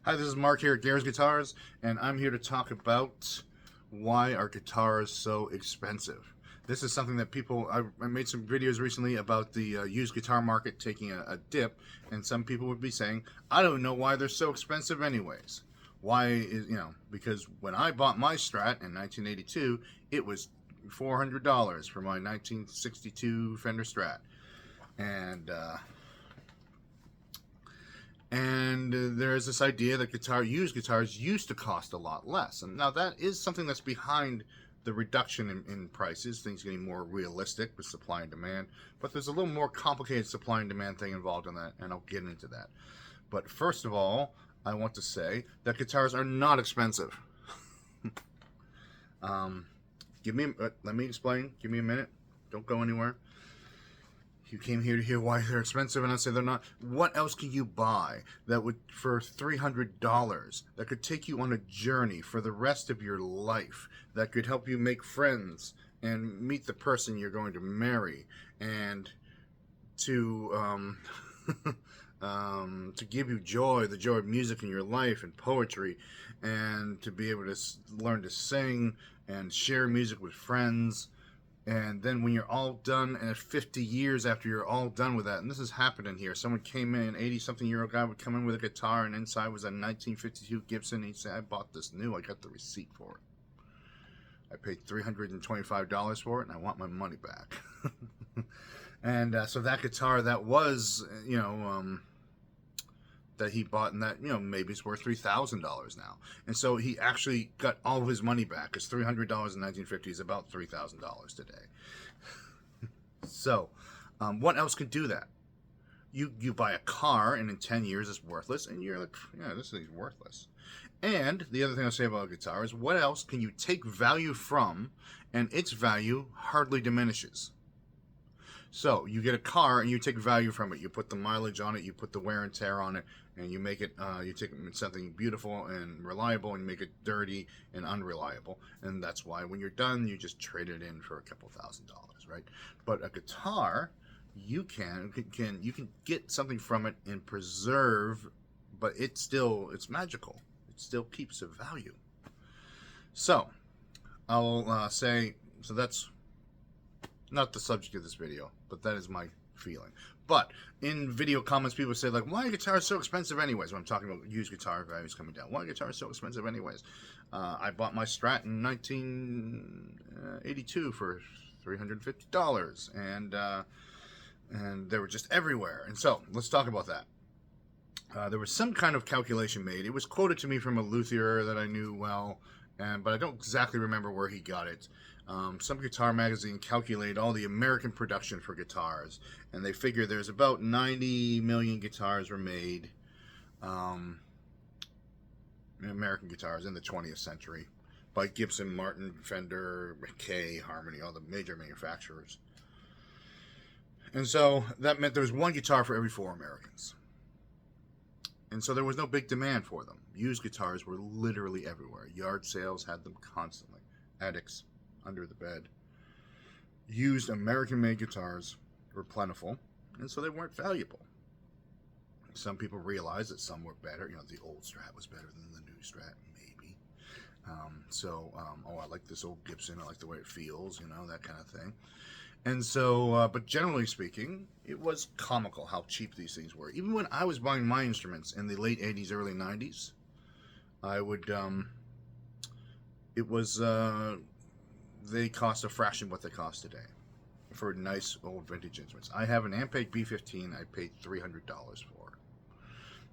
Hi, this is Mark here at Gares Guitars, and I'm here to talk about why are guitars so expensive. This is something that I made some videos recently about the used guitar market taking a dip, and some people would be saying, I don't know why they're so expensive anyways. Why is, because when I bought my Strat in 1982, it was $400 for my 1962 Fender Strat. And there's this idea that used guitars used to cost a lot less. And now that is something that's behind the reduction in prices, things getting more realistic with supply and demand. But there's a little more complicated supply and demand thing involved in that, and I'll get into that. But first of all, I want to say that guitars are not expensive. Let me explain. Give me a minute. Don't go anywhere. You came here to hear why they're expensive, and I say they're not. What else can you buy that would, for $300, that could take you on a journey for the rest of your life, that could help you make friends and meet the person you're going to marry, and to to give you joy, the joy of music in your life and poetry, and to be able to learn to sing and share music with friends. And then when you're all done, and 50 years after you're all done with that, and this has happened in here, someone came in, an 80-something-year-old guy would come in with a guitar, and inside was a 1952 Gibson. He'd say, I bought this new. I got the receipt for it. I paid $325 for it, and I want my money back. And so that guitar that was, that he bought, and that, maybe it's worth $3,000 now. And so he actually got all of his money back, because $300 in 1950 is about $3,000 today. So, what else could do that? You buy a car, and in 10 years it's worthless, and you're like, yeah, this thing's worthless. And the other thing I'll say about a guitar is, what else can you take value from, and its value hardly diminishes? So you get a car and you take value from it. You put the mileage on it, you put the wear and tear on it, and you make it. You take something beautiful and reliable and make it dirty and unreliable. And that's why when you're done, you just trade it in for a couple $1,000s, right? But a guitar, you can get something from it and preserve, but it's magical. It still keeps a value. So I'll say so. That's not the subject of this video, but that is my feeling. But in video comments, people say, like, why are guitars so expensive anyways? When I'm talking about used guitar values coming down, why are guitars so expensive anyways? I bought my Strat in 1982 for $350, and they were just everywhere. And so let's talk about that. There was some kind of calculation made. It was quoted to me from a luthier that I knew well, but I don't exactly remember where he got it. Some guitar magazine calculated all the American production for guitars, and they figure there's about 90 million guitars were made, American guitars in the 20th century, by Gibson, Martin, Fender, Kay, Harmony, all the major manufacturers. And so that meant there was one guitar for every 4 Americans. And so there was no big demand for them. Used guitars were literally everywhere. Yard sales had them constantly. Attics, under the bed. Used American-made guitars were plentiful, and so they weren't valuable. Some people realized that some were better. The old Strat was better than the new Strat, maybe. I like this old Gibson. I like the way it feels, that kind of thing. And so, but generally speaking, it was comical how cheap these things were. Even when I was buying my instruments in the late 80s, early 90s, I would, they cost a fraction of what they cost today for nice old vintage instruments. I have an Ampeg B15 I paid $300 for.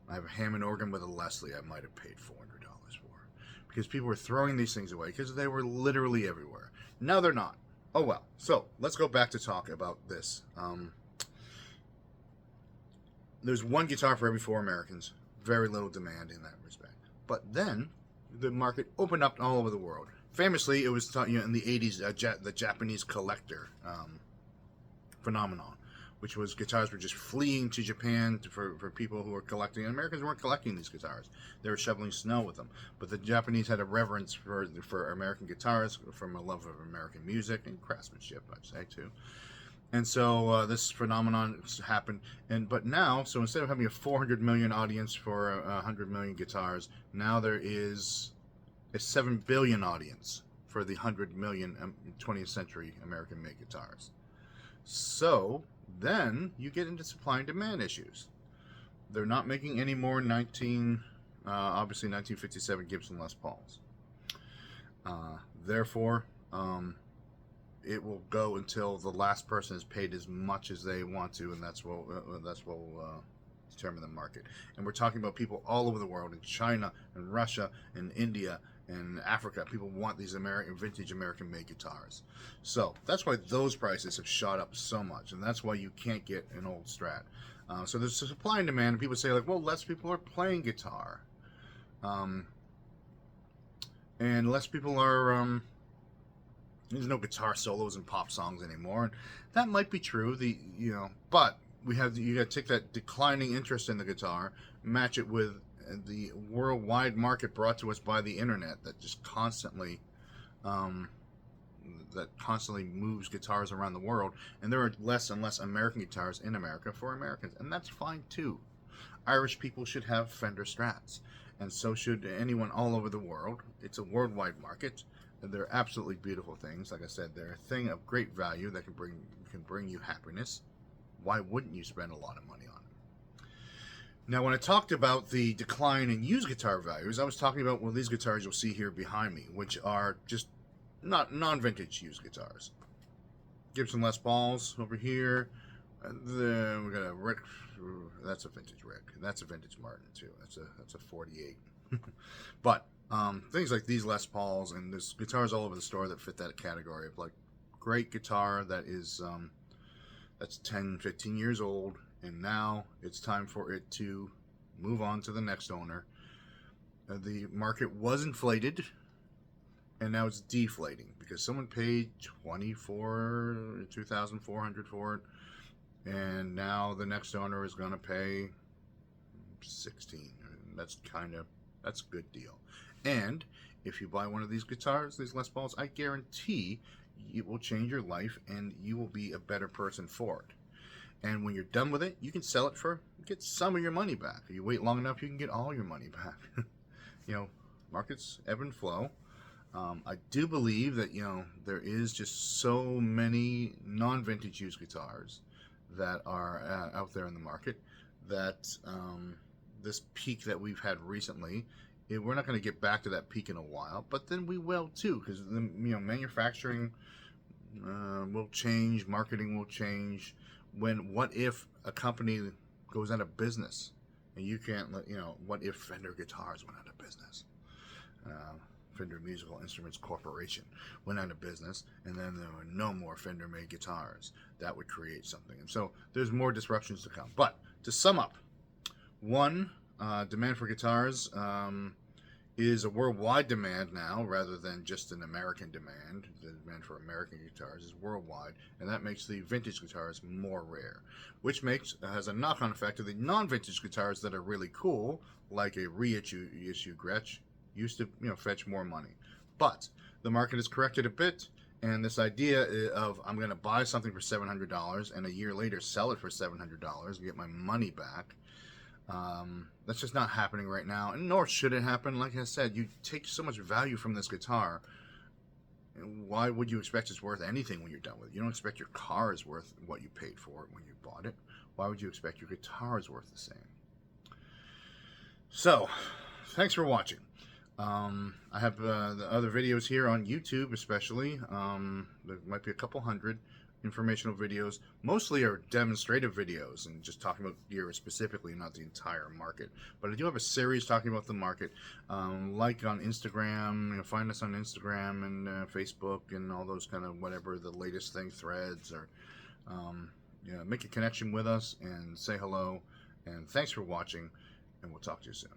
I have a Hammond organ with a Leslie I might have paid $400 for. Because people were throwing these things away because they were literally everywhere. Now they're not. Oh well. So let's go back to talk about this. There's one guitar for every 4 Americans. Very little demand in that respect. But then the market opened up all over the world. Famously, it was in the 80s, the Japanese collector phenomenon, which was guitars were just fleeing to Japan for people who were collecting. And Americans weren't collecting these guitars. They were shoveling snow with them. But the Japanese had a reverence for American guitars, from a love of American music and craftsmanship, I'd say, too. And so this phenomenon happened, but now, so instead of having a 400 million audience for 100 million guitars, now there is a 7 billion audience for the 100 million 20th century American-made guitars. So then you get into supply and demand issues. They're not making any more obviously 1957 Gibson Les Pauls. Therefore, it will go until the last person is paid as much as they want to, and that's what determine the market. And we're talking about people all over the world, in China and Russia and India and Africa. People want these vintage American-made guitars. So that's why those prices have shot up so much, and that's why you can't get an old Strat. So there's a supply and demand, and people say, like, well, less people are playing guitar. And less people are... there's no guitar solos and pop songs anymore. And that might be true, but you got to take that declining interest in the guitar, match it with the worldwide market brought to us by the internet that just constantly moves guitars around the world, and there are less and less American guitars in America for Americans, and that's fine too. Irish people should have Fender Strats, and so should anyone all over the world. It's a worldwide market. They're absolutely beautiful things. Like I said, they're a thing of great value that can bring you happiness. Why wouldn't you spend a lot of money on it? Now, when I talked about the decline in used guitar values, I was talking about, well, these guitars you'll see here behind me, which are just not non-vintage used guitars. Gibson Les Pauls over here. Then we got a Rick. That's a vintage Rick. That's a vintage Martin too. That's a 48. But things like these Les Pauls, and there's guitars all over the store that fit that category of like great guitar that is that's 10, 15 years old, and now it's time for it to move on to the next owner. The market was inflated, and now it's deflating because someone paid $2,400 for it, and now the next owner is going to pay $16. That's a good deal. And if you buy one of these guitars, these Les Pauls, I guarantee it will change your life, and you will be a better person for it. And when you're done with it, you can sell it get some of your money back. If you wait long enough, you can get all your money back. Markets ebb and flow. I do believe that there is just so many non-vintage used guitars that are out there in the market that this peak that we've had recently, we're not going to get back to that peak in a while, but then we will too, because manufacturing will change, marketing will change. What if a company goes out of business and you can't what if Fender Guitars went out of business? Fender Musical Instruments Corporation went out of business, and then there were no more Fender made guitars. That would create something. And so there's more disruptions to come. But to sum up, one, demand for guitars is a worldwide demand now rather than just an American demand. The demand for American guitars is worldwide, and that makes the vintage guitars more rare, which has a knock-on effect to the non-vintage guitars that are really cool, like a reissue Gretsch used to fetch more money. But the market has corrected a bit, and this idea of I'm going to buy something for $700 and a year later sell it for $700 and get my money back, that's just not happening right now, and nor should it happen. Like I said, you take so much value from this guitar. Why would you expect it's worth anything when you're done with it? You don't expect your car is worth what you paid for it when you bought it. Why would you expect your guitar is worth the same? So, thanks for watching. I have the other videos here on YouTube, especially. There might be a couple hundred informational videos. Mostly are demonstrative videos and just talking about gear specifically, not the entire market. But I do have a series talking about the market. Like on Instagram, find us on Instagram and Facebook and all those kind of whatever the latest thing, threads, or make a connection with us and say hello. And thanks for watching, and we'll talk to you soon.